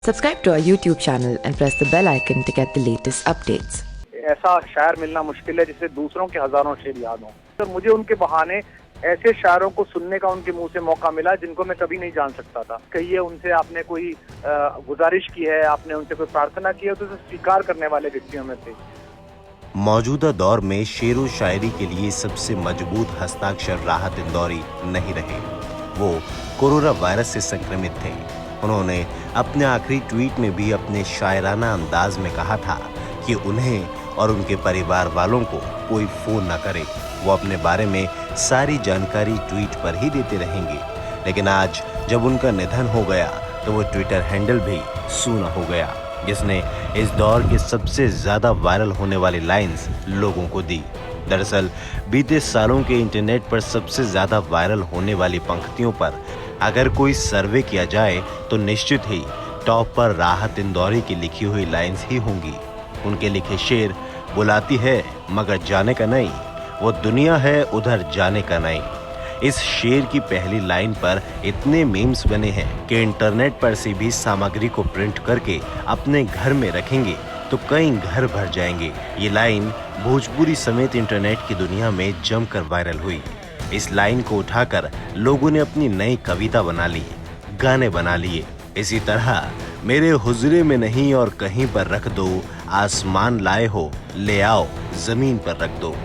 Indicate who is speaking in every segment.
Speaker 1: Subscribe to our YouTube channel and press the bell icon to get the latest updates.
Speaker 2: ऐसा शायर मिलना मुश्किल है जिसे दूसरों के हजारों शेर याद हों। तो मुझे उनके बहाने ऐसे शायरों को सुनने का उनके मुंह से मौका मिला जिनको मैं कभी नहीं जान सकता था। कहिए उनसे आपने कोई गुजारिश की है, आपने उनसे कोई प्रार्थना की है, तो उसे स्वीकार करने वाले व्यक्तियों में थे।
Speaker 3: मौजूदा दौर में शेर व शायरी के लिए सबसे मजबूत हस्ताक्षर राहत इंदौरी नहीं रहे। वो कोरोना वायरस से संक्रमित थे। उन्होंने अपने आखिरी ट्वीट में भी अपने शायराना अंदाज में कहा था कि उन्हें और उनके परिवार वालों को कोई फोन न करे। वो अपने बारे में सारी जानकारी ट्वीट पर ही देते रहेंगे। लेकिन आज जब उनका निधन हो गया तो वो ट्विटर हैंडल भी सूना हो गया, जिसने इस दौर के सबसे ज्यादा वायरल होने वाली लाइंस लोगों को दी। दरअसल बीते सालों के इंटरनेट पर सबसे ज्यादा वायरल होने वाली पंक्तियों पर अगर कोई सर्वे किया जाए तो निश्चित ही टॉप पर राहत इंदौरी की लिखी हुई लाइंस ही होंगी। उनके लिखे शेर बुलाती है मगर जाने का नहीं, वो दुनिया है उधर जाने का नहीं। इस शेर की पहली लाइन पर इतने मीम्स बने हैं कि इंटरनेट पर से भी सामग्री को प्रिंट करके अपने घर में रखेंगे तो कई घर भर जाएंगे। ये लाइन भोजपुरी समेत इंटरनेट की दुनिया में जमकर वायरल हुई। इस लाइन को उठाकर लोगों ने अपनी नई कविता बना ली, गाने बना लिए। इसी तरह मेरे हुजरे में नहीं और कहीं पर रख दो, आसमान लाए हो ले आओ जमीन पर रख दो।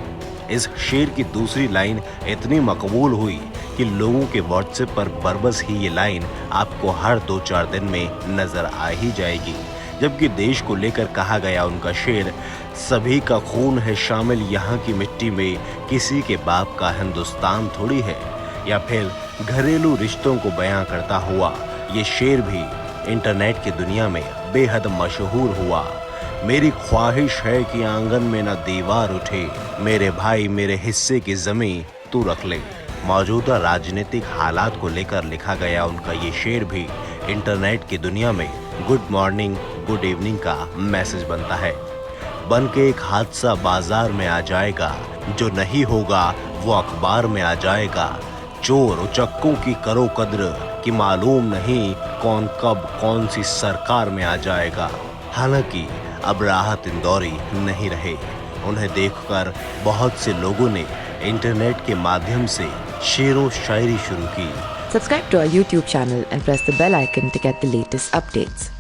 Speaker 3: इस शेर की दूसरी लाइन इतनी मकबूल हुई कि लोगों के व्हाट्सएप पर बरबस ही ये लाइन आपको हर 2-4 दिन में नजर आ ही जाएगी। जबकि देश को लेकर कहा गया उनका शेर, सभी का खून है शामिल यहाँ की मिट्टी में, किसी के बाप का हिंदुस्तान थोड़ी है। या फिर घरेलू रिश्तों को बयां करता हुआ ये शेर भी इंटरनेट की दुनिया में बेहद मशहूर हुआ। मेरी ख्वाहिश है कि आंगन में न दीवार उठे, मेरे भाई मेरे हिस्से की जमीन तू रख ले। मौजूदा राजनीतिक हालात को लेकर लिखा गया उनका ये शेर भी इंटरनेट की दुनिया में गुड मॉर्निंग गुड इवनिंग का मैसेज बनता है। बन के एक हादसा बाजार में आ जाएगा, जो नहीं होगा वो अखबार में आ जाएगा। चोर उचक्कों की करो कद्र कि मालूम नहीं कौन कब कौन सी सरकार में आ जाएगा। हालांकि अब राहत इंदौरी नहीं रहे। उन्हें देखकर बहुत से लोगों ने इंटरनेट के माध्यम से शेरो शायरी शुरू की।
Speaker 1: Subscribe to our YouTube channel and press the bell icon to get the latest updates.